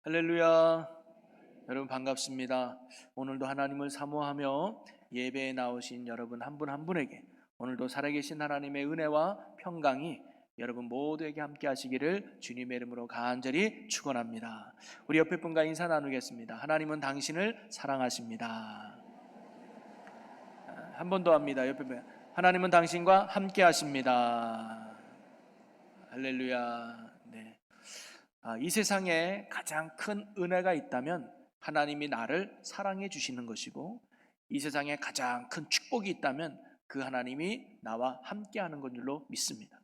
할렐루야. 여러분 반갑습니다. 오늘도 하나님을 사모하며 예배에 나오신 여러분 한 분 한 분에게 오늘도 살아계신 하나님의 은혜와 평강이 여러분 모두에게 함께 하시기를 주님의 이름으로 간절히 축원합니다. 우리 옆에 분과 인사 나누겠습니다. 하나님은 당신을 사랑하십니다. 한 번 더 합니다. 옆에 분, 하나님은 당신과 함께 하십니다. 할렐루야. 네. 이 세상에 가장 큰 은혜가 있다면 하나님이 나를 사랑해 주시는 것이고, 이 세상에 가장 큰 축복이 있다면 그 하나님이 나와 함께 하는 것 줄로 믿습니다.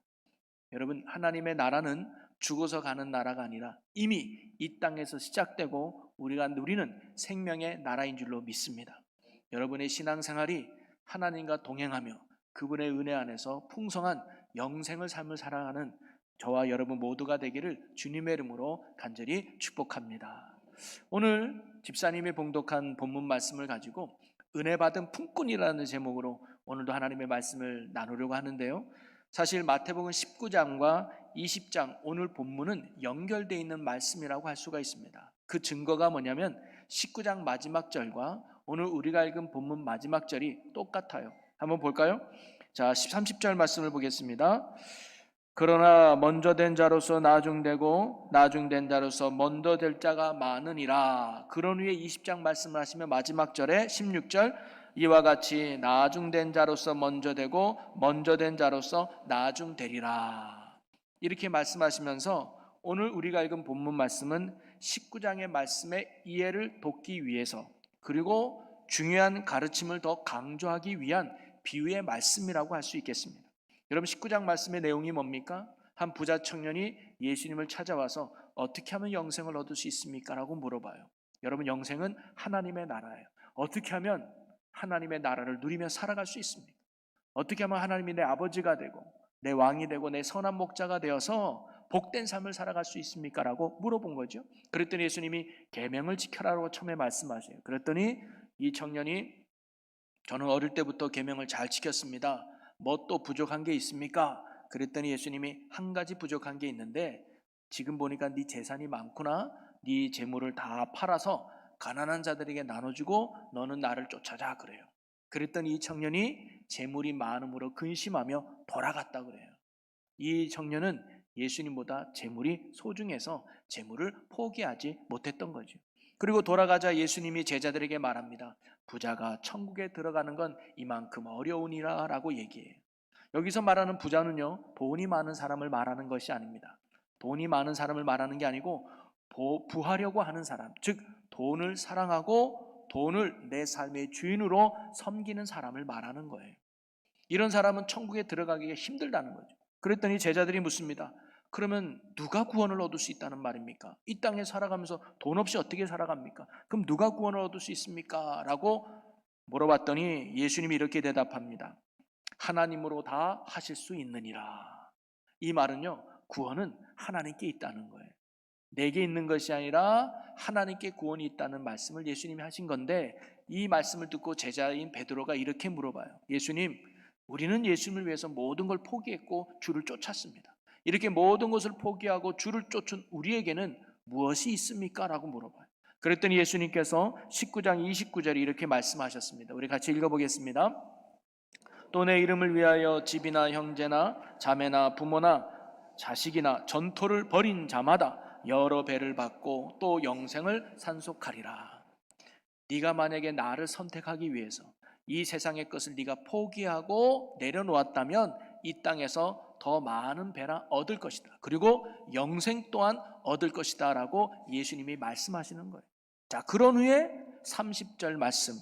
여러분, 하나님의 나라는 죽어서 가는 나라가 아니라 이미 이 땅에서 시작되고 우리가 누리는 생명의 나라인 줄로 믿습니다. 여러분의 신앙생활이 하나님과 동행하며 그분의 은혜 안에서 풍성한 영생을 삶을 살아가는 저와 여러분 모두가 되기를 주님의 이름으로 간절히 축복합니다. 오늘 집사님이 봉독한 본문 말씀을 가지고 은혜 받은 품꾼이라는 제목으로 오늘도 하나님의 말씀을 나누려고 하는데요. 사실 마태복음 19장과 20장 오늘 본문은 연결되어 있는 말씀이라고 할 수가 있습니다. 그 증거가 뭐냐면 19장 마지막 절과 오늘 우리가 읽은 본문 마지막 절이 똑같아요. 한번 볼까요? 자, 30절 말씀을 보겠습니다. 그러나 먼저 된 자로서 나중되고 나중된 자로서 먼저 될 자가 많으니라. 그런 후에 20장 말씀을 하시면 마지막 절에 16절 이와 같이 나중된 자로서 먼저 되고 먼저 된 자로서 나중되리라. 이렇게 말씀하시면서 오늘 우리가 읽은 본문 말씀은 19장의 말씀의 이해를 돕기 위해서, 그리고 중요한 가르침을 더 강조하기 위한 비유의 말씀이라고 할 수 있겠습니다. 여러분, 19장 말씀의 내용이 뭡니까? 한 부자 청년이 예수님을 찾아와서 어떻게 하면 영생을 얻을 수 있습니까? 라고 물어봐요. 여러분, 영생은 하나님의 나라예요. 어떻게 하면 하나님의 나라를 누리며 살아갈 수 있습니까? 어떻게 하면 하나님이 내 아버지가 되고 내 왕이 되고 내 선한 목자가 되어서 복된 삶을 살아갈 수 있습니까? 라고 물어본 거죠. 그랬더니 예수님이 계명을 지켜라라고 처음에 말씀하세요. 그랬더니 이 청년이 저는 어릴 때부터 계명을 잘 지켰습니다. 뭐 또 부족한 게 있습니까? 그랬더니 예수님이 한 가지 부족한 게 있는데 지금 보니까 네 재산이 많구나. 네 재물을 다 팔아서 가난한 자들에게 나눠주고 너는 나를 쫓아자 그래요. 그랬더니 이 청년이 재물이 많음으로 근심하며 돌아갔다 그래요. 이 청년은 예수님보다 재물이 소중해서 재물을 포기하지 못했던 거죠. 그리고 돌아가자 예수님이 제자들에게 말합니다. 부자가 천국에 들어가는 건 이만큼 어려우니라 라고 얘기해요. 여기서 말하는 부자는요, 돈이 많은 사람을 말하는 것이 아닙니다. 돈이 많은 사람을 말하는 게 아니고 부하려고 하는 사람, 즉 돈을 사랑하고 돈을 내 삶의 주인으로 섬기는 사람을 말하는 거예요. 이런 사람은 천국에 들어가기가 힘들다는 거죠. 그랬더니 제자들이 묻습니다. 그러면 누가 구원을 얻을 수 있다는 말입니까? 이 땅에 살아가면서 돈 없이 어떻게 살아갑니까? 그럼 누가 구원을 얻을 수 있습니까? 라고 물어봤더니 예수님이 이렇게 대답합니다. 하나님으로 다 하실 수 있느니라. 이 말은요, 구원은 하나님께 있다는 거예요. 내게 있는 것이 아니라 하나님께 구원이 있다는 말씀을 예수님이 하신 건데, 이 말씀을 듣고 제자인 베드로가 이렇게 물어봐요. 예수님, 우리는 예수님을 위해서 모든 걸 포기했고 주를 쫓았습니다. 이렇게 모든 것을 포기하고 주를 쫓은 우리에게는 무엇이 있습니까? 라고 물어봐요. 그랬더니 예수님께서 19장 29절에 이렇게 말씀하셨습니다. 우리 같이 읽어보겠습니다. 또 내 이름을 위하여 집이나 형제나 자매나 부모나 자식이나 전토를 벌인 자마다 여러 배를 받고 또 영생을 산속하리라. 네가 만약에 나를 선택하기 위해서 이 세상의 것을 네가 포기하고 내려놓았다면 이 땅에서 더 많은 배나 얻을 것이다. 그리고 영생 또한 얻을 것이다 라고 예수님이 말씀하시는 거예요. 자, 그런 후에 30절 말씀,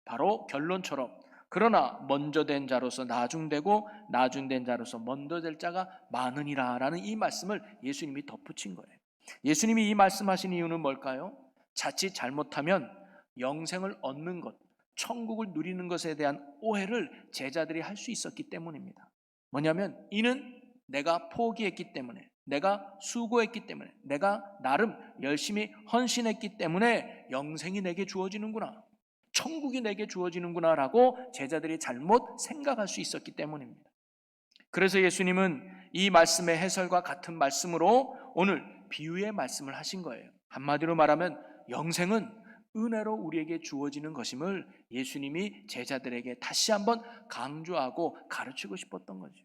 바로 결론처럼 그러나 먼저 된 자로서 나중되고 나중된 자로서 먼저 될 자가 많으니라 라는 이 말씀을 예수님이 덧붙인 거예요. 예수님이 이 말씀하신 이유는 뭘까요? 자칫 잘못하면 영생을 얻는 것, 천국을 누리는 것에 대한 오해를 제자들이 할 수 있었기 때문입니다. 뭐냐면 이는 내가 포기했기 때문에, 내가 수고했기 때문에, 내가 나름 열심히 헌신했기 때문에 영생이 내게 주어지는구나, 천국이 내게 주어지는구나 라고 제자들이 잘못 생각할 수 있었기 때문입니다. 그래서 예수님은 이 말씀의 해설과 같은 말씀으로 오늘 비유의 말씀을 하신 거예요. 한마디로 말하면 영생은 은혜로 우리에게 주어지는 것임을 예수님이 제자들에게 다시 한번 강조하고 가르치고 싶었던 거죠.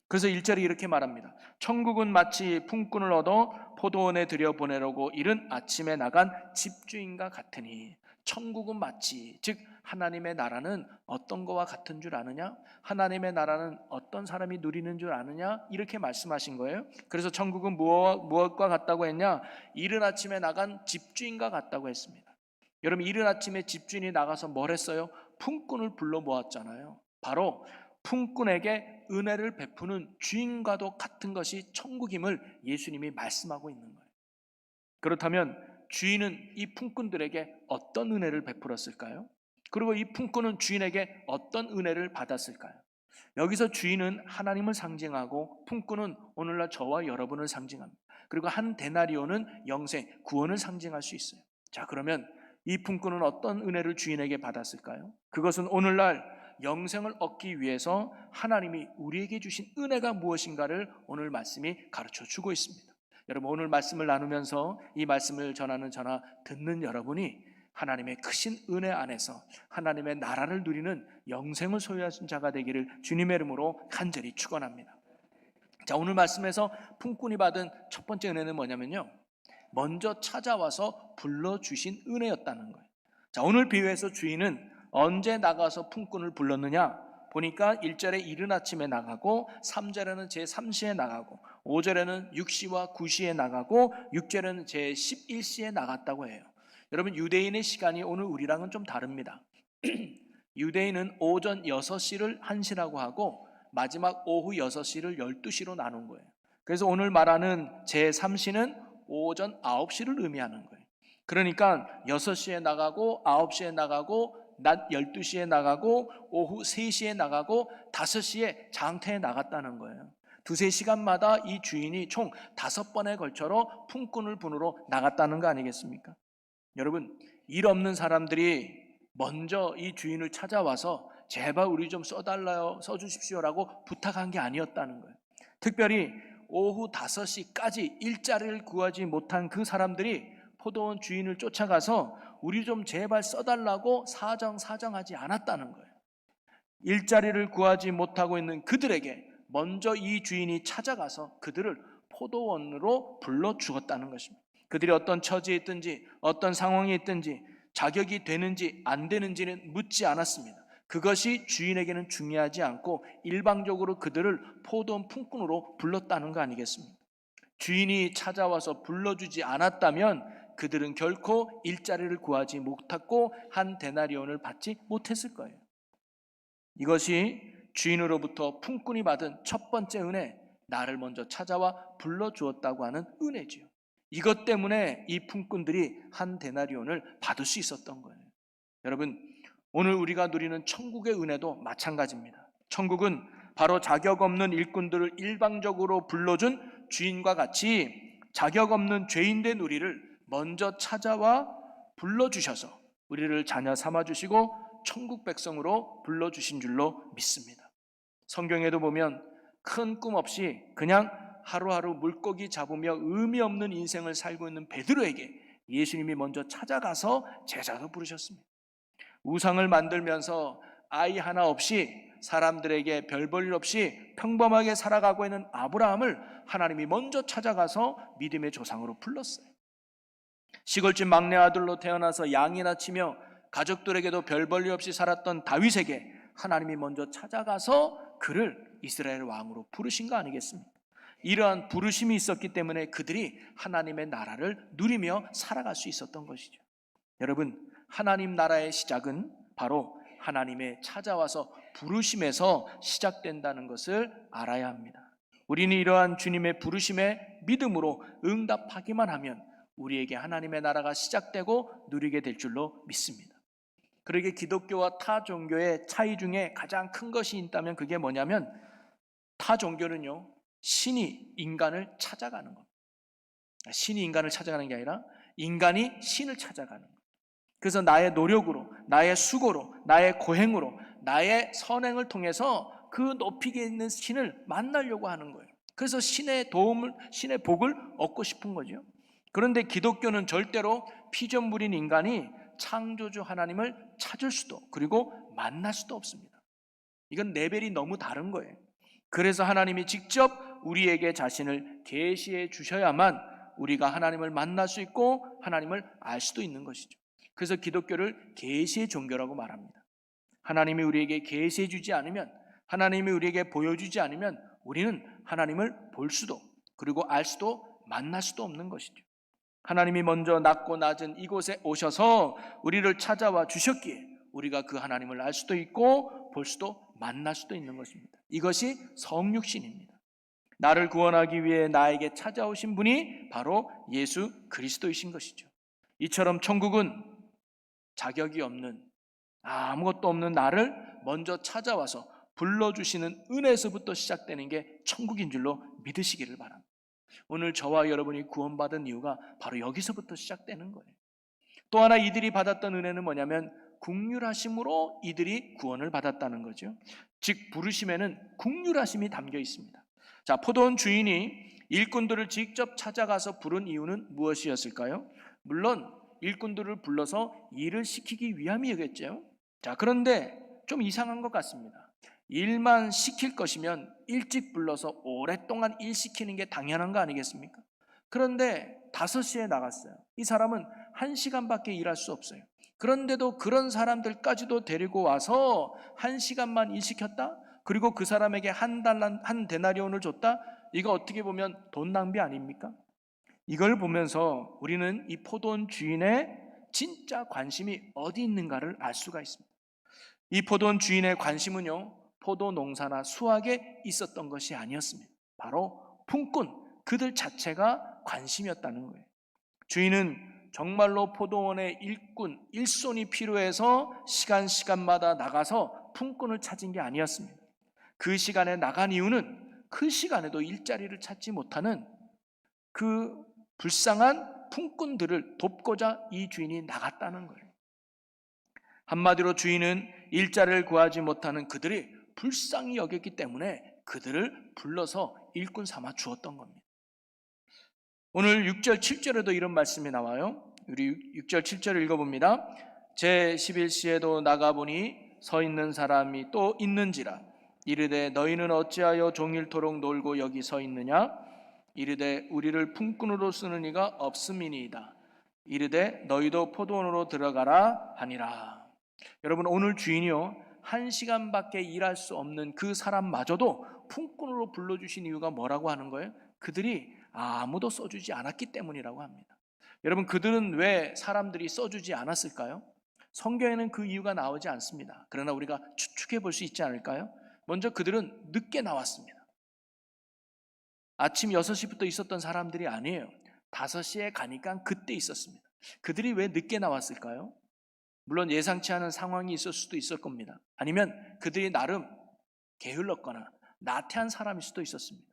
그래서 1절에 이렇게 말합니다. 천국은 마치 품꾼을 얻어 포도원에 들여보내려고 이른 아침에 나간 집주인과 같으니, 천국은 마치, 즉 하나님의 나라는 어떤 거와 같은 줄 아느냐? 하나님의 나라는 어떤 사람이 누리는 줄 아느냐? 이렇게 말씀하신 거예요. 그래서 천국은 무엇과 같다고 했냐? 이른 아침에 나간 집주인과 같다고 했습니다. 여러분, 이른 아침에 집주인이 나가서 뭘 했어요? 품꾼을 불러 모았잖아요. 바로 품꾼에게 은혜를 베푸는 주인과도 같은 것이 천국임을 예수님이 말씀하고 있는 거예요. 그렇다면 주인은 이 품꾼들에게 어떤 은혜를 베풀었을까요? 그리고 이 품꾼은 주인에게 어떤 은혜를 받았을까요? 여기서 주인은 하나님을 상징하고 품꾼은 오늘날 저와 여러분을 상징합니다. 그리고 한 데나리오는 영생, 구원을 상징할 수 있어요. 자, 그러면 이 품꾼은 어떤 은혜를 주인에게 받았을까요? 그것은 오늘날 영생을 얻기 위해서 하나님이 우리에게 주신 은혜가 무엇인가를 오늘 말씀이 가르쳐 주고 있습니다. 여러분, 오늘 말씀을 나누면서 이 말씀을 전하는 저나 듣는 여러분이 하나님의 크신 은혜 안에서 하나님의 나라를 누리는 영생을 소유하신 자가 되기를 주님의 이름으로 간절히 축원합니다. 자, 오늘 말씀에서 품꾼이 받은 첫 번째 은혜는 뭐냐면요, 먼저 찾아와서 불러주신 은혜였다는 거예요. 자, 오늘 비유에서 주인은 언제 나가서 품꾼을 불렀느냐? 보니까 1절에 이른 아침에 나가고, 3절에는 제3시에 나가고, 5절에는 6시와 9시에 나가고, 6절에는 제11시에 나갔다고 해요. 여러분, 유대인의 시간이 오늘 우리랑은 좀 다릅니다. 유대인은 오전 6시를 1시라고 하고 마지막 오후 6시를 12시로 나눈 거예요. 그래서 오늘 말하는 제3시는 오전 9시를 의미하는 거예요. 그러니까 6시에 나가고 9시에 나가고 낮 12시에 나가고 오후 3시에 나가고 5시에 장터에 나갔다는 거예요. 두세 시간마다 이 주인이 총 5번에 걸쳐서 품꾼을 분으로 나갔다는 거 아니겠습니까? 여러분, 일 없는 사람들이 먼저 이 주인을 찾아와서 제발 우리 좀 써달라요, 써주십시오라고 부탁한 게 아니었다는 거예요. 특별히 오후 5시까지 일자리를 구하지 못한 그 사람들이 포도원 주인을 쫓아가서 우리 좀 제발 써달라고 사정하지 않았다는 거예요. 일자리를 구하지 못하고 있는 그들에게 먼저 이 주인이 찾아가서 그들을 포도원으로 불러 주었다는 것입니다. 그들이 어떤 처지에 있든지 어떤 상황에 있든지 자격이 되는지 안 되는지는 묻지 않았습니다. 그것이 주인에게는 중요하지 않고 일방적으로 그들을 포도원 품꾼으로 불렀다는 거 아니겠습니까? 주인이 찾아와서 불러주지 않았다면 그들은 결코 일자리를 구하지 못했고 한 데나리온을 받지 못했을 거예요. 이것이 주인으로부터 품꾼이 받은 첫 번째 은혜, 나를 먼저 찾아와 불러주었다고 하는 은혜지요. 이것 때문에 이 품꾼들이 한 데나리온을 받을 수 있었던 거예요. 여러분, 오늘 우리가 누리는 천국의 은혜도 마찬가지입니다. 천국은 바로 자격 없는 일꾼들을 일방적으로 불러준 주인과 같이 자격 없는 죄인된 우리를 먼저 찾아와 불러주셔서 우리를 자녀 삼아주시고 천국 백성으로 불러주신 줄로 믿습니다. 성경에도 보면 큰 꿈 없이 그냥 하루하루 물고기 잡으며 의미 없는 인생을 살고 있는 베드로에게 예수님이 먼저 찾아가서 제자로 부르셨습니다. 우상을 만들면서 아이 하나 없이 사람들에게 별 볼 일 없이 평범하게 살아가고 있는 아브라함을 하나님이 먼저 찾아가서 믿음의 조상으로 불렀어요. 시골집 막내 아들로 태어나서 양이나 치며 가족들에게도 별 볼 일 없이 살았던 다윗에게 하나님이 먼저 찾아가서 그를 이스라엘 왕으로 부르신 거 아니겠습니까? 이러한 부르심이 있었기 때문에 그들이 하나님의 나라를 누리며 살아갈 수 있었던 것이죠. 여러분, 하나님 나라의 시작은 바로 하나님의 찾아와서 부르심에서 시작된다는 것을 알아야 합니다. 우리는 이러한 주님의 부르심에 믿음으로 응답하기만 하면 우리에게 하나님의 나라가 시작되고 누리게 될 줄로 믿습니다. 그러게 기독교와 타 종교의 차이 중에 가장 큰 것이 있다면 그게 뭐냐면, 타 종교는요, 신이 인간을 찾아가는 겁니다. 신이 인간을 찾아가는 게 아니라 인간이 신을 찾아가는 거예요. 그래서 나의 노력으로, 나의 수고로, 나의 고행으로, 나의 선행을 통해서 그 높이게 있는 신을 만나려고 하는 거예요. 그래서 신의 도움을, 신의 복을 얻고 싶은 거죠. 그런데 기독교는 절대로 피조물인 인간이 창조주 하나님을 찾을 수도 그리고 만날 수도 없습니다. 이건 레벨이 너무 다른 거예요. 그래서 하나님이 직접 우리에게 자신을 계시해 주셔야만 우리가 하나님을 만날 수 있고 하나님을 알 수도 있는 것이죠. 그래서 기독교를 계시의 종교라고 말합니다. 하나님이 우리에게 계시해 주지 않으면, 하나님이 우리에게 보여주지 않으면 우리는 하나님을 볼 수도 그리고 알 수도 만날 수도 없는 것이죠. 하나님이 먼저 낮고 낮은 이곳에 오셔서 우리를 찾아와 주셨기에 우리가 그 하나님을 알 수도 있고 볼 수도 만날 수도 있는 것입니다. 이것이 성육신입니다. 나를 구원하기 위해 나에게 찾아오신 분이 바로 예수 그리스도이신 것이죠. 이처럼 천국은 자격이 없는, 아무것도 없는 나를 먼저 찾아와서 불러주시는 은혜에서부터 시작되는 게 천국인 줄로 믿으시기를 바랍니다. 오늘 저와 여러분이 구원받은 이유가 바로 여기서부터 시작되는 거예요. 또 하나 이들이 받았던 은혜는 뭐냐면 긍휼하심으로 이들이 구원을 받았다는 거죠. 즉 부르심에는 긍휼하심이 담겨 있습니다. 자, 포도원 주인이 일꾼들을 직접 찾아가서 부른 이유는 무엇이었을까요? 물론 일꾼들을 불러서 일을 시키기 위함이겠죠. 자, 그런데 좀 이상한 것 같습니다. 일만 시킬 것이면 일찍 불러서 오랫동안 일 시키는 게 당연한 거 아니겠습니까? 그런데 5시에 나갔어요. 이 사람은 1시간밖에 일할 수 없어요. 그런데도 그런 사람들까지도 데리고 와서 1시간만 일 시켰다? 그리고 그 사람에게 한 데나리온을 줬다? 이거 어떻게 보면 돈 낭비 아닙니까? 이걸 보면서 우리는 이 포도원 주인의 진짜 관심이 어디 있는가를 알 수가 있습니다. 이 포도원 주인의 관심은요, 포도 농사나 수확에 있었던 것이 아니었습니다. 바로 품꾼, 그들 자체가 관심이었다는 거예요. 주인은 정말로 포도원의 일꾼, 일손이 필요해서 시간마다 나가서 품꾼을 찾은 게 아니었습니다. 그 시간에 나간 이유는 그 시간에도 일자리를 찾지 못하는 그 불쌍한 품꾼들을 돕고자 이 주인이 나갔다는 거예요. 한마디로 주인은 일자리를 구하지 못하는 그들이 불쌍히 여겼기 때문에 그들을 불러서 일꾼 삼아 주었던 겁니다. 오늘 6절 7절에도 이런 말씀이 나와요. 우리 6절 7절을 읽어봅니다. 제 11시에도 나가보니 서 있는 사람이 또 있는지라. 이르되 너희는 어찌하여 종일토록 놀고 여기 서 있느냐? 이르되 우리를 품꾼으로 쓰는 이가 없음이니이다. 이르되 너희도 포도원으로 들어가라 하니라. 여러분, 오늘 주인이요 1시간밖에 일할 수 없는 그 사람마저도 품꾼으로 불러주신 이유가 뭐라고 하는 거예요? 그들이 아무도 써주지 않았기 때문이라고 합니다. 여러분, 그들은 왜 사람들이 써주지 않았을까요? 성경에는 그 이유가 나오지 않습니다. 그러나 우리가 추측해 볼 수 있지 않을까요? 먼저 그들은 늦게 나왔습니다. 아침 6시부터 있었던 사람들이 아니에요. 5시에 가니까 그때 있었습니다. 그들이 왜 늦게 나왔을까요? 물론 예상치 않은 상황이 있을 수도 있을 겁니다. 아니면 그들이 나름 게을렀거나 나태한 사람일 수도 있었습니다.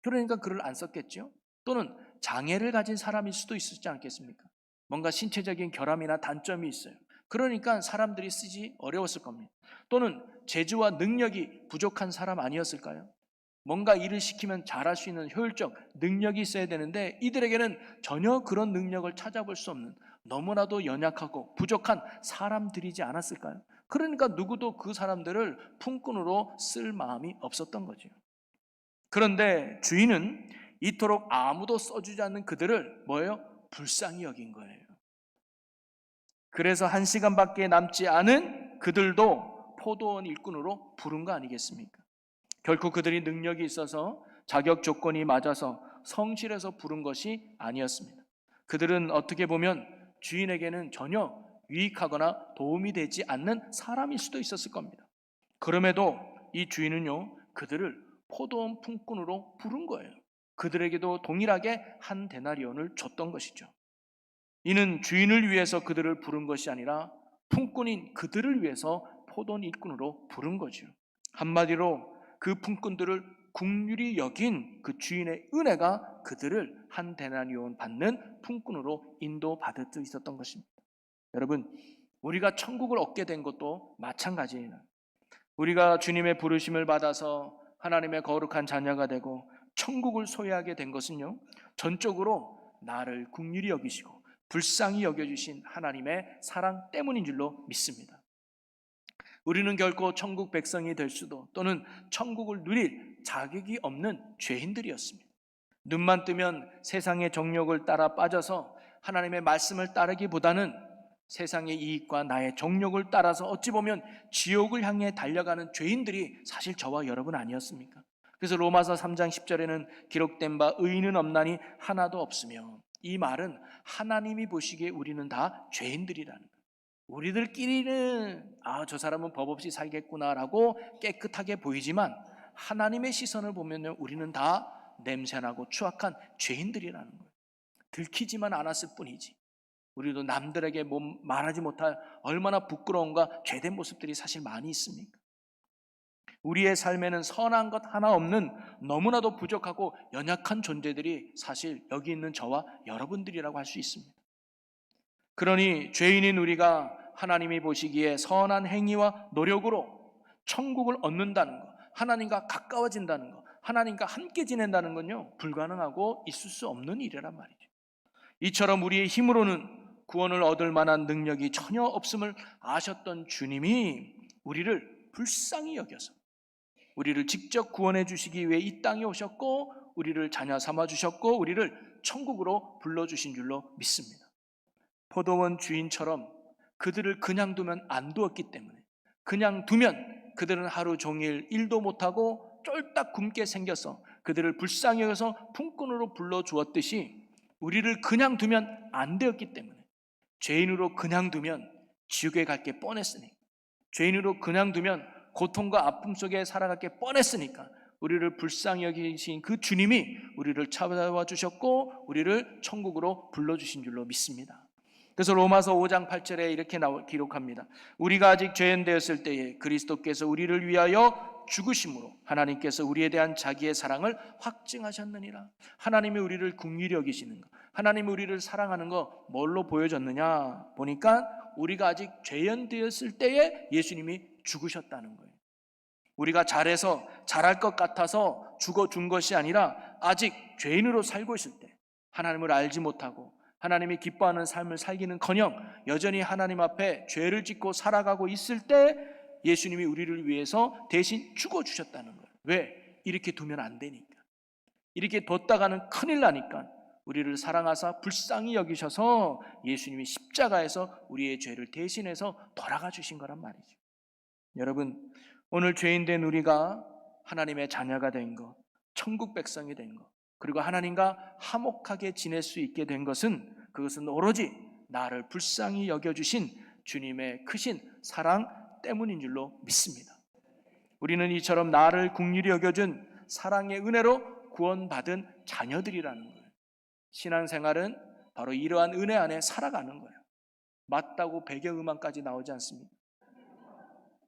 그러니까 글을 안 썼겠죠. 또는 장애를 가진 사람일 수도 있었지 않겠습니까? 뭔가 신체적인 결함이나 단점이 있어요. 그러니까 사람들이 쓰기 어려웠을 겁니다. 또는 재주와 능력이 부족한 사람 아니었을까요? 뭔가 일을 시키면 잘할 수 있는 효율적 능력이 있어야 되는데 이들에게는 전혀 그런 능력을 찾아볼 수 없는 너무나도 연약하고 부족한 사람들이지 않았을까요? 그러니까 누구도 그 사람들을 품꾼으로 쓸 마음이 없었던 거죠. 그런데 주인은 이토록 아무도 써주지 않는 그들을 뭐예요? 불쌍히 여긴 거예요. 그래서 1시간밖에 남지 않은 그들도 포도원 일꾼으로 부른 거 아니겠습니까? 결코 그들이 능력이 있어서 자격 조건이 맞아서 성실해서 부른 것이 아니었습니다. 그들은 어떻게 보면 주인에게는 전혀 유익하거나 도움이 되지 않는 사람일 수도 있었을 겁니다. 그럼에도 이 주인은요, 그들을 포도원 품꾼으로 부른 거예요. 그들에게도 동일하게 한 데나리온을 줬던 것이죠. 이는 주인을 위해서 그들을 부른 것이 아니라 품꾼인 그들을 위해서 포도원 일꾼으로 부른 거죠. 한마디로 그 품꾼들을 긍휼히 여긴 그 주인의 은혜가 그들을 한 데나리온 받는 품꾼으로 인도받을 수 있었던 것입니다. 여러분, 우리가 천국을 얻게 된 것도 마찬가지예요. 우리가 주님의 부르심을 받아서 하나님의 거룩한 자녀가 되고 천국을 소유하게 된 것은요, 전적으로 나를 긍휼히 여기시고 불쌍히 여겨주신 하나님의 사랑 때문인 줄로 믿습니다. 우리는 결코 천국 백성이 될 수도 또는 천국을 누릴 자격이 없는 죄인들이었습니다. 눈만 뜨면 세상의 정욕을 따라 빠져서 하나님의 말씀을 따르기보다는 세상의 이익과 나의 정욕을 따라서 어찌 보면 지옥을 향해 달려가는 죄인들이 사실 저와 여러분 아니었습니까? 그래서 로마서 3장 10절에는 기록된 바 의인은 없나니 하나도 없으며, 이 말은 하나님이 보시기에 우리는 다 죄인들이라는 거예요. 우리들끼리는 저 사람은 법 없이 살겠구나라고 깨끗하게 보이지만 하나님의 시선을 보면 우리는 다 냄새나고 추악한 죄인들이라는 거예요. 들키지만 않았을 뿐이지 우리도 남들에게 말하지 못할 얼마나 부끄러움과 죄된 모습들이 사실 많이 있습니까? 우리의 삶에는 선한 것 하나 없는 너무나도 부족하고 연약한 존재들이 사실 여기 있는 저와 여러분들이라고 할 수 있습니다. 그러니 죄인인 우리가 하나님이 보시기에 선한 행위와 노력으로 천국을 얻는다는 것, 하나님과 가까워진다는 것, 하나님과 함께 지낸다는 건요, 불가능하고 있을 수 없는 일이란 말이죠. 이처럼 우리의 힘으로는 구원을 얻을 만한 능력이 전혀 없음을 아셨던 주님이 우리를 불쌍히 여겨서 우리를 직접 구원해 주시기 위해 이 땅에 오셨고 우리를 자녀 삼아 주셨고 우리를 천국으로 불러주신 줄로 믿습니다. 포도원 주인처럼 그들을 그냥 두면 안 두었기 때문에, 그냥 두면 그들은 하루 종일 일도 못하고 쫄딱 굶게 생겨서 그들을 불쌍히 여겨서 품꾼으로 불러주었듯이 우리를 그냥 두면 안 되었기 때문에, 죄인으로 그냥 두면 지옥에 갈 게 뻔했으니, 죄인으로 그냥 두면 고통과 아픔 속에 살아갈 게 뻔했으니까 우리를 불쌍히 여기신 그 주님이 우리를 찾아와 주셨고 우리를 천국으로 불러주신 줄로 믿습니다. 그래서 로마서 5장 8절에 이렇게 기록합니다. 우리가 아직 죄인 되었을 때에 그리스도께서 우리를 위하여 죽으심으로 하나님께서 우리에 대한 자기의 사랑을 확증하셨느니라. 하나님이 우리를 긍휼히 여기시는 것, 하나님이 우리를 사랑하는 거 뭘로 보여졌느냐 보니까 우리가 아직 죄인 되었을 때에 예수님이 죽으셨다는 거예요. 우리가 잘해서 잘할 것 같아서 죽어준 것이 아니라 아직 죄인으로 살고 있을 때, 하나님을 알지 못하고 하나님이 기뻐하는 삶을 살기는커녕 여전히 하나님 앞에 죄를 짓고 살아가고 있을 때 예수님이 우리를 위해서 대신 죽어주셨다는 거예요. 왜? 이렇게 두면 안 되니까. 이렇게 뒀다가는 큰일 나니까 우리를 사랑하사 불쌍히 여기셔서 예수님이 십자가에서 우리의 죄를 대신해서 돌아가 주신 거란 말이죠. 여러분, 오늘 죄인 된 우리가 하나님의 자녀가 된 것, 천국 백성이 된 것, 그리고 하나님과 화목하게 지낼 수 있게 된 것은, 그것은 오로지 나를 불쌍히 여겨주신 주님의 크신 사랑 때문인 줄로 믿습니다. 우리는 이처럼 나를 긍휼히 여겨준 사랑의 은혜로 구원받은 자녀들이라는 거예요. 신앙생활은 바로 이러한 은혜 안에 살아가는 거예요. 맞다고 배경음악까지 나오지 않습니다.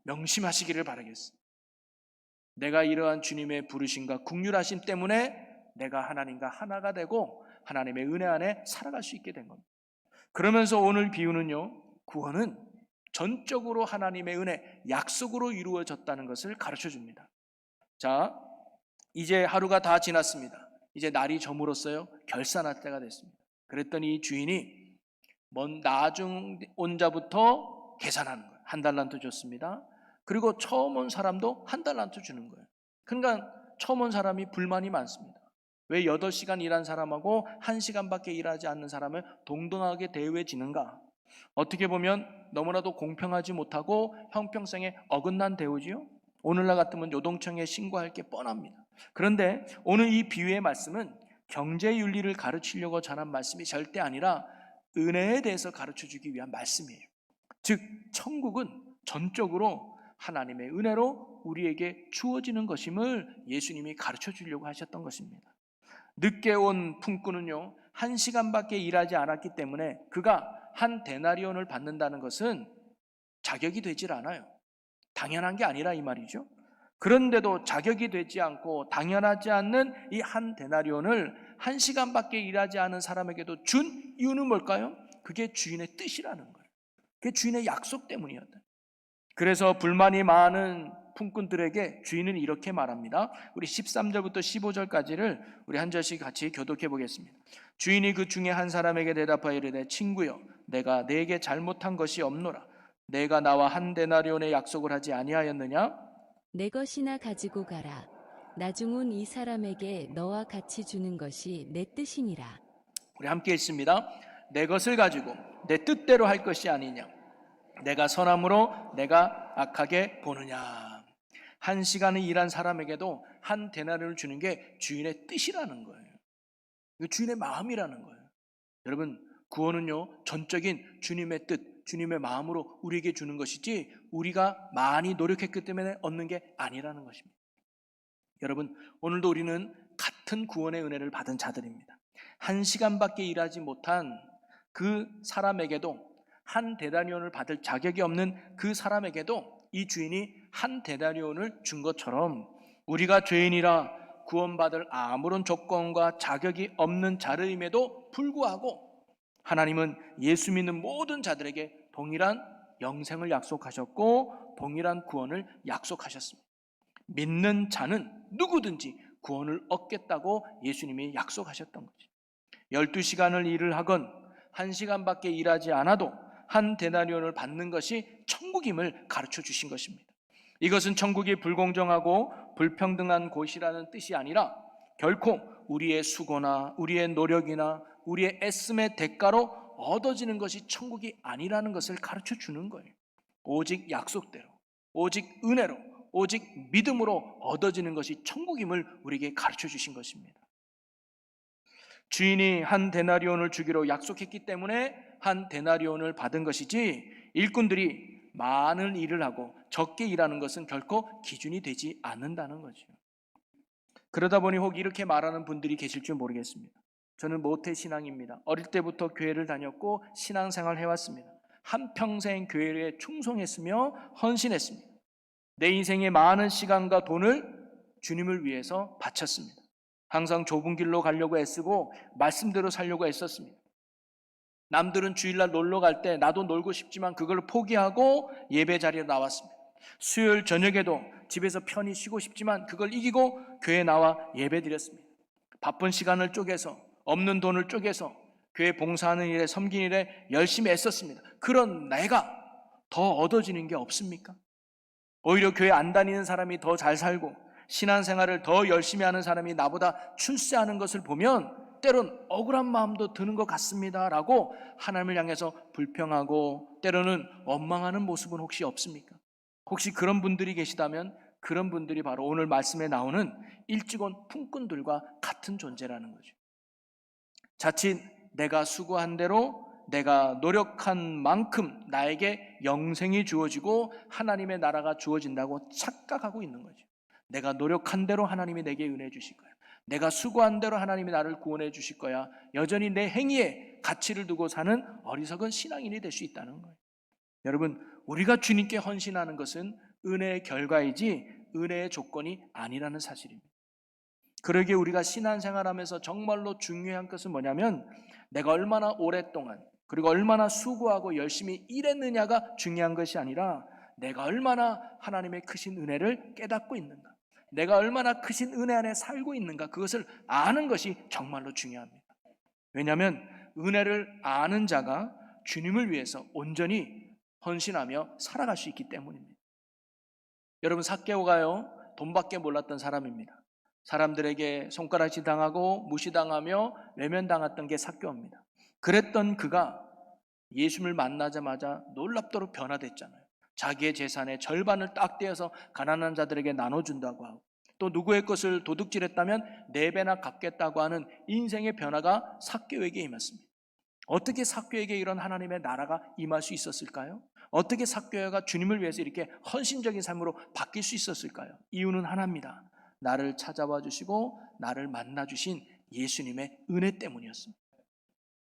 명심하시기를 바라겠습니다. 내가 이러한 주님의 부르심과 긍휼하심 때문에 내가 하나님과 하나가 되고 하나님의 은혜 안에 살아갈 수 있게 된 겁니다. 그러면서 오늘 비유는요, 구원은 전적으로 하나님의 은혜, 약속으로 이루어졌다는 것을 가르쳐 줍니다. 자, 이제 하루가 다 지났습니다. 이제 날이 저물었어요. 결산할 때가 됐습니다. 그랬더니 주인이 나중 온 자부터 계산하는 거예요. 한 달란트 줬습니다. 그리고 처음 온 사람도 한 달란트 주는 거예요. 그러니까 처음 온 사람이 불만이 많습니다. 왜 8시간 일한 사람하고 1시간밖에 일하지 않는 사람을 동등하게 대우해지는가? 어떻게 보면 너무나도 공평하지 못하고 형평성에 어긋난 대우지요. 오늘날 같으면 노동청에 신고할 게 뻔합니다. 그런데 오늘 이 비유의 말씀은 경제윤리를 가르치려고 전한 말씀이 절대 아니라 은혜에 대해서 가르쳐주기 위한 말씀이에요. 즉 천국은 전적으로 하나님의 은혜로 우리에게 주어지는 것임을 예수님이 가르쳐주려고 하셨던 것입니다. 늦게 온 품꾼은요, 1시간밖에 일하지 않았기 때문에 그가 한 데나리온을 받는다는 것은 자격이 되질 않아요. 당연한 게 아니라 이 말이죠. 그런데도 자격이 되지 않고 당연하지 않는 이 한 데나리온을 1시간밖에 일하지 않은 사람에게도 준 이유는 뭘까요? 그게 주인의 뜻이라는 거예요. 그게 주인의 약속 때문이었다. 그래서 불만이 많은 품꾼들에게 주인은 이렇게 말합니다. 우리 13절부터 15절까지를 우리 한 절씩 같이 교독해 보겠습니다. 주인이 그 중에 한 사람에게 대답하여 이르되 친구여 내가 네게 잘못한 것이 없노라. 내가 나와 한 데나리온의 약속을 하지 아니하였느냐? 내 것이나 가지고 가라. 나중은 이 사람에게 너와 같이 주는 것이 내 뜻이니라. 우리 함께 읽습니다. 내 것을 가지고 내 뜻대로 할 것이 아니냐? 내가 선함으로 내가 악하게 보느냐? 한 시간을 일한 사람에게도 한 데나리온을 주는 게 주인의 뜻이라는 거예요. 이거 주인의 마음이라는 거예요. 여러분, 구원은요 전적인 주님의 뜻, 주님의 마음으로 우리에게 주는 것이지 우리가 많이 노력했기 때문에 얻는 게 아니라는 것입니다. 여러분, 오늘도 우리는 같은 구원의 은혜를 받은 자들입니다. 한 시간밖에 일하지 못한 그 사람에게도, 한 데나리온을 받을 자격이 없는 그 사람에게도 이 주인이 한 데나리온을 준 것처럼 우리가 죄인이라 구원받을 아무런 조건과 자격이 없는 자들임에도 불구하고 하나님은 예수 믿는 모든 자들에게 동일한 영생을 약속하셨고 동일한 구원을 약속하셨습니다. 믿는 자는 누구든지 구원을 얻겠다고 예수님이 약속하셨던 거죠. 12시간을 일을 하건 1시간밖에 일하지 않아도 한 데나리온을 받는 것이 천국임을 가르쳐 주신 것입니다. 이것은 천국이 불공정하고 불평등한 곳이라는 뜻이 아니라 결코 우리의 수고나 우리의 노력이나 우리의 애씀의 대가로 얻어지는 것이 천국이 아니라는 것을 가르쳐 주는 거예요. 오직 약속대로, 오직 은혜로, 오직 믿음으로 얻어지는 것이 천국임을 우리에게 가르쳐 주신 것입니다. 주인이 한 데나리온을 주기로 약속했기 때문에 한 데나리온을 받은 것이지 일꾼들이 많은 일을 하고 적게 일하는 것은 결코 기준이 되지 않는다는 거죠. 그러다 보니 혹 이렇게 말하는 분들이 계실 줄 모르겠습니다. 저는 모태신앙입니다. 어릴 때부터 교회를 다녔고 신앙생활을 해왔습니다. 한평생 교회에 충성했으며 헌신했습니다. 내 인생의 많은 시간과 돈을 주님을 위해서 바쳤습니다. 항상 좁은 길로 가려고 애쓰고 말씀대로 살려고 애썼습니다. 남들은 주일날 놀러 갈 때 나도 놀고 싶지만 그걸 포기하고 예배 자리에 나왔습니다. 수요일 저녁에도 집에서 편히 쉬고 싶지만 그걸 이기고 교회에 나와 예배 드렸습니다. 바쁜 시간을 쪼개서 없는 돈을 쪼개서 교회 봉사하는 일에 섬기는 일에 열심히 애썼습니다. 그런 내가 더 얻어지는 게 없습니까? 오히려 교회 안 다니는 사람이 더 잘 살고 신앙생활을 더 열심히 하는 사람이 나보다 출세하는 것을 보면 때론 억울한 마음도 드는 것 같습니다 라고 하나님을 향해서 불평하고 때로는 원망하는 모습은 혹시 없습니까? 혹시 그런 분들이 계시다면 그런 분들이 바로 오늘 말씀에 나오는 일찍 온 품꾼들과 같은 존재라는 거죠. 자칫 내가 수고한 대로 내가 노력한 만큼 나에게 영생이 주어지고 하나님의 나라가 주어진다고 착각하고 있는 거죠. 내가 노력한 대로 하나님이 내게 은혜 주실 거야. 내가 수고한 대로 하나님이 나를 구원해 주실 거야. 여전히 내 행위에 가치를 두고 사는 어리석은 신앙인이 될 수 있다는 거예요. 여러분, 우리가 주님께 헌신하는 것은 은혜의 결과이지 은혜의 조건이 아니라는 사실입니다. 그러기에 우리가 신앙생활하면서 정말로 중요한 것은 뭐냐면 내가 얼마나 오랫동안 그리고 얼마나 수고하고 열심히 일했느냐가 중요한 것이 아니라 내가 얼마나 하나님의 크신 은혜를 깨닫고 있는가, 내가 얼마나 크신 은혜 안에 살고 있는가, 그것을 아는 것이 정말로 중요합니다. 왜냐하면 은혜를 아는 자가 주님을 위해서 온전히 헌신하며 살아갈 수 있기 때문입니다. 여러분, 삭개오가요 돈밖에 몰랐던 사람입니다. 사람들에게 손가락질 당하고 무시당하며 외면당했던 게 삭개오입니다. 그랬던 그가 예수님을 만나자마자 놀랍도록 변화됐잖아요. 자기의 재산의 절반을 딱 떼어서 가난한 자들에게 나눠준다고 하고 또 누구의 것을 도둑질했다면 4배나 갚겠다고 하는 인생의 변화가 삭개오에게 임했습니다. 어떻게 삭개오에게 이런 하나님의 나라가 임할 수 있었을까요? 어떻게 삭개오가 주님을 위해서 이렇게 헌신적인 삶으로 바뀔 수 있었을까요? 이유는 하나입니다. 나를 찾아와 주시고 나를 만나 주신 예수님의 은혜 때문이었습니다.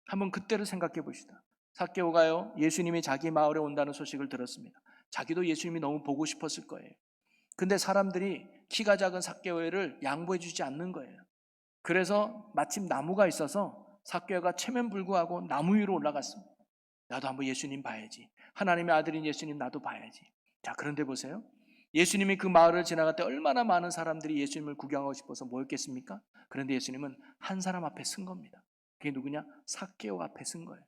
한번 그때를 생각해 봅시다. 삭개오가요 예수님이 자기 마을에 온다는 소식을 들었습니다. 자기도 예수님이 너무 보고 싶었을 거예요. 근데 사람들이 키가 작은 삭개오를 양보해 주지 않는 거예요. 그래서 마침 나무가 있어서 삭개오가 체면불구하고 나무 위로 올라갔습니다. 나도 한번 예수님 봐야지. 하나님의 아들인 예수님 나도 봐야지. 자, 그런데 보세요. 예수님이 그 마을을 지나갈 때 얼마나 많은 사람들이 예수님을 구경하고 싶어서 모였겠습니까? 그런데 예수님은 한 사람 앞에 쓴 겁니다. 그게 누구냐? 삭개오 앞에 쓴 거예요.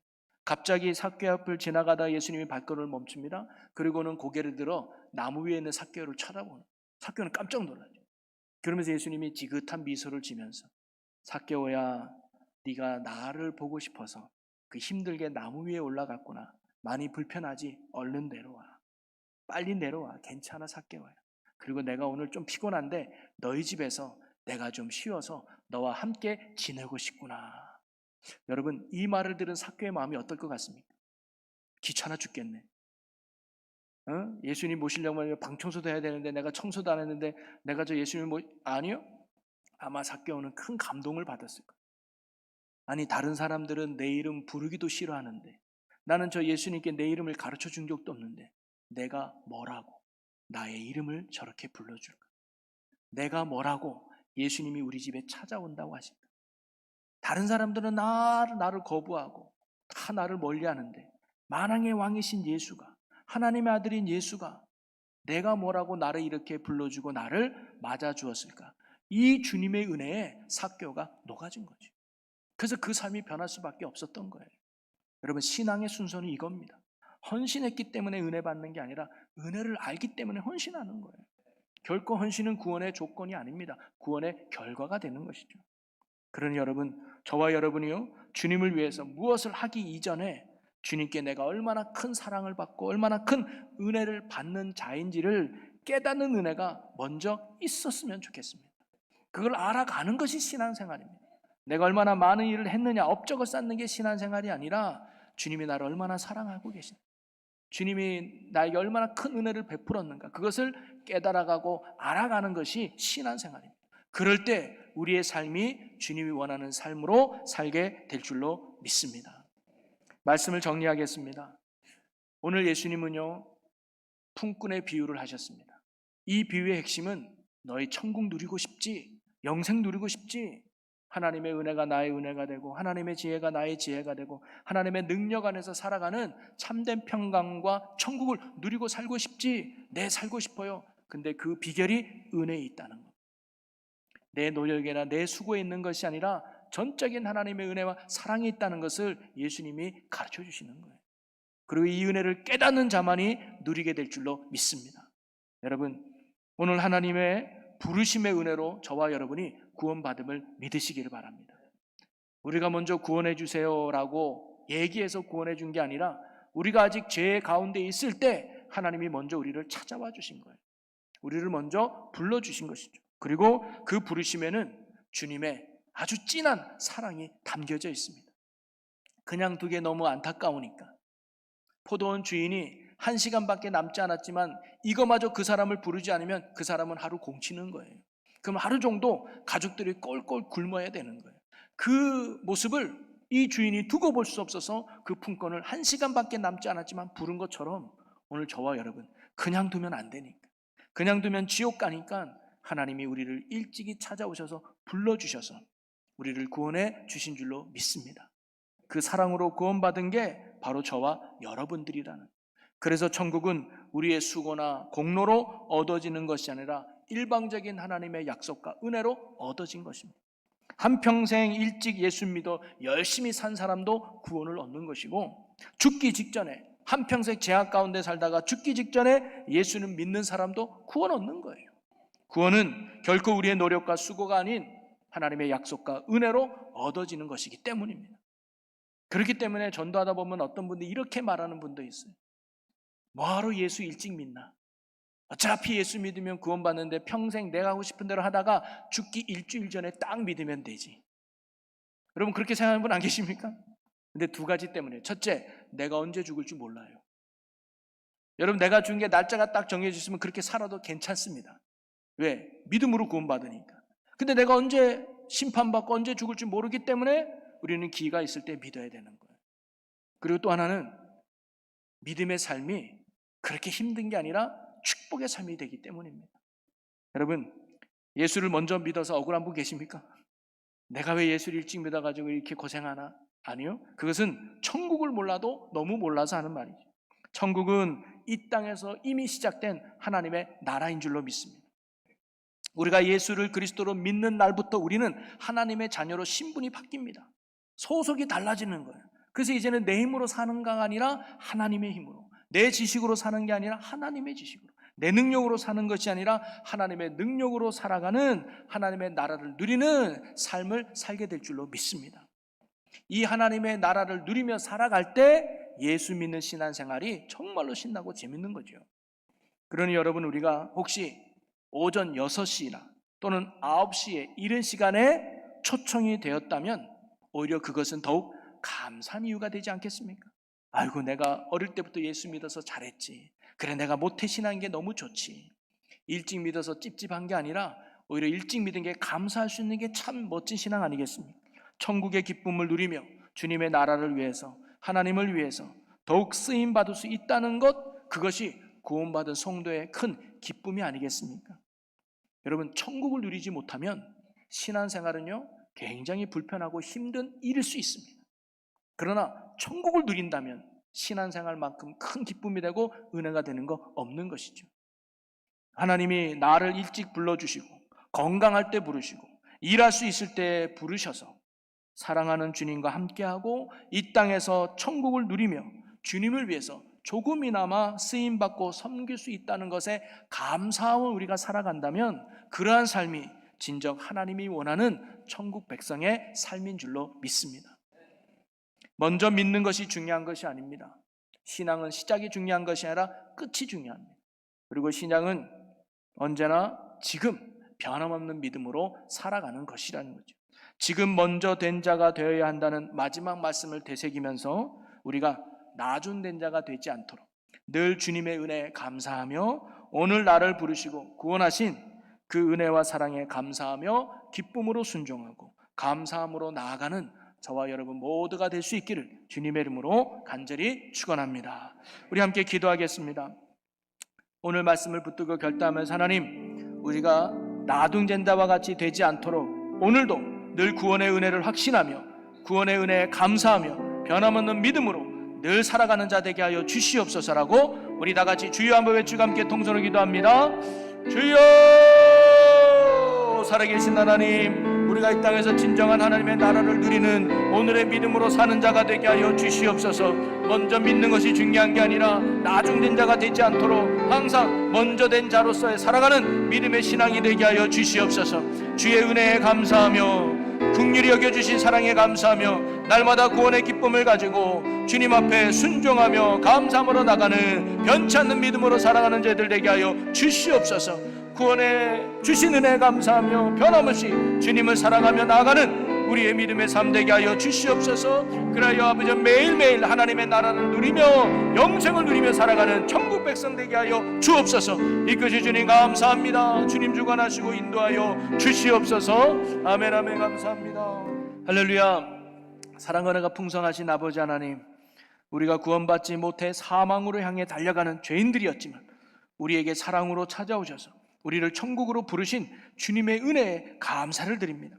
갑자기 삭개오 앞을 지나가다 예수님이 발걸음을 멈춥니다. 그리고는 고개를 들어 나무 위에 있는 삭개오를 쳐다보는. 삭개오는 깜짝 놀라죠. 그러면서 예수님이 지긋한 미소를 지면서 삭개오야, 네가 나를 보고 싶어서 그 힘들게 나무 위에 올라갔구나. 많이 불편하지? 얼른 내려와. 빨리 내려와. 괜찮아, 삭개오야. 그리고 내가 오늘 좀 피곤한데 너희 집에서 내가 좀 쉬어서 너와 함께 지내고 싶구나. 여러분, 이 말을 들은 삭개오의 마음이 어떨 것 같습니까? 귀찮아 죽겠네. 예수님 모시려고 하면 방 청소도 해야 되는데 내가 청소도 안 했는데 내가 저 예수님 아니요? 아마 삭개오는 큰 감동을 받았을 거예요. 아니, 다른 사람들은 내 이름 부르기도 싫어하는데 나는 저 예수님께 내 이름을 가르쳐 준 적도 없는데 내가 뭐라고 나의 이름을 저렇게 불러줄까? 내가 뭐라고 예수님이 우리 집에 찾아온다고 하실까? 다른 사람들은 나를 거부하고 다 나를 멀리하는데 만왕의 왕이신 예수가, 하나님의 아들인 예수가 내가 뭐라고 나를 이렇게 불러주고 나를 맞아주었을까? 이 주님의 은혜에 삭개오가 녹아진 거죠. 그래서 그 삶이 변할 수밖에 없었던 거예요. 여러분, 신앙의 순서는 이겁니다. 헌신했기 때문에 은혜 받는 게 아니라 은혜를 알기 때문에 헌신하는 거예요. 결코 헌신은 구원의 조건이 아닙니다. 구원의 결과가 되는 것이죠. 그러니 여러분, 저와 여러분이요, 주님을 위해서 무엇을 하기 이전에 주님께 내가 얼마나 큰 사랑을 받고 얼마나 큰 은혜를 받는 자인지를 깨닫는 은혜가 먼저 있었으면 좋겠습니다. 그걸 알아가는 것이 신앙생활입니다. 내가 얼마나 많은 일을 했느냐, 업적을 쌓는 게 신앙생활이 아니라 주님이 나를 얼마나 사랑하고 계신가, 주님이 나에게 얼마나 큰 은혜를 베풀었는가, 그것을 깨달아가고 알아가는 것이 신앙생활입니다. 그럴 때 우리의 삶이 주님이 원하는 삶으로 살게 될 줄로 믿습니다. 말씀을 정리하겠습니다. 오늘 예수님은요, 품꾼의 비유를 하셨습니다. 이 비유의 핵심은 너희 천국 누리고 싶지? 영생 누리고 싶지? 하나님의 은혜가 나의 은혜가 되고 하나님의 지혜가 나의 지혜가 되고 하나님의 능력 안에서 살아가는 참된 평강과 천국을 누리고 살고 싶지? 네, 살고 싶어요. 근데 그 비결이 은혜에 있다는 것. 내 노력이나 내 수고에 있는 것이 아니라 전적인 하나님의 은혜와 사랑이 있다는 것을 예수님이 가르쳐 주시는 거예요. 그리고 이 은혜를 깨닫는 자만이 누리게 될 줄로 믿습니다. 여러분, 오늘 하나님의 부르심의 은혜로 저와 여러분이 구원받음을 믿으시기를 바랍니다. 우리가 먼저 구원해 주세요라고 얘기해서 구원해 준 게 아니라 우리가 아직 죄 가운데 있을 때 하나님이 먼저 우리를 찾아와 주신 거예요. 우리를 먼저 불러주신 것이죠. 그리고 그 부르심에는 주님의 아주 진한 사랑이 담겨져 있습니다. 그냥 두게 너무 안타까우니까 포도원 주인이 1시간밖에 남지 않았지만 이거마저 그 사람을 부르지 않으면 그 사람은 하루 공치는 거예요. 그럼 하루 정도 가족들이 꼴꼴 굶어야 되는 거예요. 그 모습을 이 주인이 두고 볼 수 없어서 그 품권을 1시간밖에 남지 않았지만 부른 것처럼 오늘 저와 여러분, 그냥 두면 안 되니까, 그냥 두면 지옥 가니까 하나님이 우리를 일찍이 찾아오셔서 불러주셔서 우리를 구원해 주신 줄로 믿습니다. 그 사랑으로 구원받은 게 바로 저와 여러분들이라는. 그래서 천국은 우리의 수고나 공로로 얻어지는 것이 아니라 일방적인 하나님의 약속과 은혜로 얻어진 것입니다. 한평생 일찍 예수 믿어 열심히 산 사람도 구원을 얻는 것이고, 죽기 직전에 한평생 죄악 가운데 살다가 죽기 직전에 예수는 믿는 사람도 구원 얻는 거예요. 구원은 결코 우리의 노력과 수고가 아닌 하나님의 약속과 은혜로 얻어지는 것이기 때문입니다. 그렇기 때문에 전도하다 보면 어떤 분들이 이렇게 말하는 분도 있어요. 뭐하러 예수 일찍 믿나? 어차피 예수 믿으면 구원받는데 평생 내가 하고 싶은 대로 하다가 죽기 일주일 전에 딱 믿으면 되지. 여러분, 그렇게 생각하는 분 안 계십니까? 근데 두 가지 때문에. 첫째, 내가 언제 죽을지 몰라요. 여러분, 내가 죽은 게 날짜가 딱 정해져 있으면 그렇게 살아도 괜찮습니다. 왜? 믿음으로 구원받으니까. 근데 내가 언제 심판받고 언제 죽을지 모르기 때문에 우리는 기회가 있을 때 믿어야 되는 거예요. 그리고 또 하나는 믿음의 삶이 그렇게 힘든 게 아니라 축복의 삶이 되기 때문입니다. 여러분, 예수를 먼저 믿어서 억울한 분 계십니까? 내가 왜 예수를 일찍 믿어가지고 이렇게 고생하나? 아니요. 그것은 천국을 몰라도 너무 몰라서 하는 말이죠. 천국은 이 땅에서 이미 시작된 하나님의 나라인 줄로 믿습니다. 우리가 예수를 그리스도로 믿는 날부터 우리는 하나님의 자녀로 신분이 바뀝니다. 소속이 달라지는 거예요. 그래서 이제는 내 힘으로 사는 가 아니라 하나님의 힘으로, 내 지식으로 사는 게 아니라 하나님의 지식으로, 내 능력으로 사는 것이 아니라 하나님의 능력으로 살아가는 하나님의 나라를 누리는 삶을 살게 될 줄로 믿습니다. 이 하나님의 나라를 누리며 살아갈 때 예수 믿는 신앙생활이 정말로 신나고 재밌는 거죠. 그러니 여러분, 우리가 혹시 오전 6시나 또는 9시에 이른 시간에 초청이 되었다면 오히려 그것은 더욱 감사한 이유가 되지 않겠습니까? 아이고, 내가 어릴 때부터 예수 믿어서 잘했지. 그래, 내가 모태신앙인 게 너무 좋지. 일찍 믿어서 찝찝한 게 아니라 오히려 일찍 믿은 게 감사할 수 있는 게 참 멋진 신앙 아니겠습니까? 천국의 기쁨을 누리며 주님의 나라를 위해서, 하나님을 위해서 더욱 쓰임받을 수 있다는 것, 그것이 구원받은 성도의 큰 기쁨이 아니겠습니까? 여러분, 천국을 누리지 못하면 신앙생활은요 굉장히 불편하고 힘든 일일 수 있습니다. 그러나 천국을 누린다면 신앙생활만큼 큰 기쁨이 되고 은혜가 되는 거 없는 것이죠. 하나님이 나를 일찍 불러주시고 건강할 때 부르시고 일할 수 있을 때 부르셔서 사랑하는 주님과 함께하고 이 땅에서 천국을 누리며 주님을 위해서 조금이나마 쓰임받고 섬길 수 있다는 것에 감사함을 우리가 살아간다면 그러한 삶이 진정 하나님이 원하는 천국 백성의 삶인 줄로 믿습니다. 먼저 믿는 것이 중요한 것이 아닙니다. 신앙은 시작이 중요한 것이 아니라 끝이 중요합니다. 그리고 신앙은 언제나 지금 변함없는 믿음으로 살아가는 것이라는 거죠. 지금 먼저 된 자가 되어야 한다는 마지막 말씀을 되새기면서 우리가 나중된 자가 되지 않도록 늘 주님의 은혜에 감사하며 오늘 나를 부르시고 구원하신 그 은혜와 사랑에 감사하며 기쁨으로 순종하고 감사함으로 나아가는 저와 여러분 모두가 될 수 있기를 주님의 이름으로 간절히 축원합니다. 우리 함께 기도하겠습니다. 오늘 말씀을 붙들고 결단하면서 하나님, 우리가 나중된 자와 같이 되지 않도록 오늘도 늘 구원의 은혜를 확신하며 구원의 은혜에 감사하며 변함없는 믿음으로 늘 살아가는 자 되게 하여 주시옵소서라고 우리 다 같이 주여 한번 외치고 함께 통성으로 기도합니다. 주여! 살아계신 하나님, 우리가 이 땅에서 진정한 하나님의 나라를 누리는 오늘의 믿음으로 사는 자가 되게 하여 주시옵소서. 먼저 믿는 것이 중요한 게 아니라 나중된 자가 되지 않도록 항상 먼저 된 자로서의 살아가는 믿음의 신앙이 되게 하여 주시옵소서. 주의 은혜에 감사하며 긍휼히 여겨주신 사랑에 감사하며 날마다 구원의 기쁨을 가지고 주님 앞에 순종하며 감사함으로 나가는 변치 않는 믿음으로 살아가는 자들 되게 하여 주시옵소서. 구원에 주신 은혜에 감사하며 변함없이 주님을 사랑하며 나아가는 우리의 믿음의 삶 되게 하여 주시옵소서. 그리하여 아버지 매일매일 하나님의 나라를 누리며 영생을 누리며 살아가는 천국 백성 되게 하여 주옵소서. 이끄시 주님 감사합니다. 주님 주관하시고 인도하여 주시옵소서. 아멘 아멘. 감사합니다. 할렐루야. 사랑 은혜가 풍성하신 아버지 하나님, 우리가 구원받지 못해 사망으로 향해 달려가는 죄인들이었지만 우리에게 사랑으로 찾아오셔서 우리를 천국으로 부르신 주님의 은혜에 감사를 드립니다.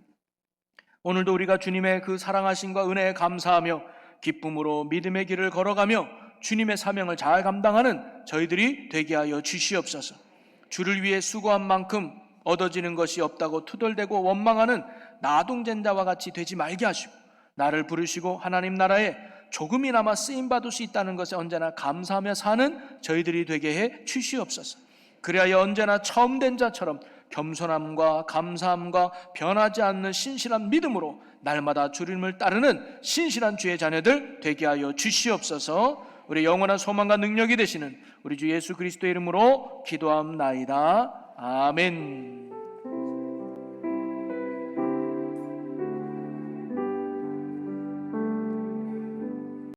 오늘도 우리가 주님의 그 사랑하심과 은혜에 감사하며 기쁨으로 믿음의 길을 걸어가며 주님의 사명을 잘 감당하는 저희들이 되게 하여 주시옵소서. 주를 위해 수고한 만큼 얻어지는 것이 없다고 투덜대고 원망하는 나동된 자와 같이 되지 말게 하시고 나를 부르시고 하나님 나라에 조금이나마 쓰임받을 수 있다는 것에 언제나 감사하며 사는 저희들이 되게 해 주시옵소서. 그리하여 언제나 처음 된 자처럼 겸손함과 감사함과 변하지 않는 신실한 믿음으로 날마다 주님을 따르는 신실한 주의 자녀들 되게 하여 주시옵소서. 우리 영원한 소망과 능력이 되시는 우리 주 예수 그리스도의 이름으로 기도합나이다. 아멘.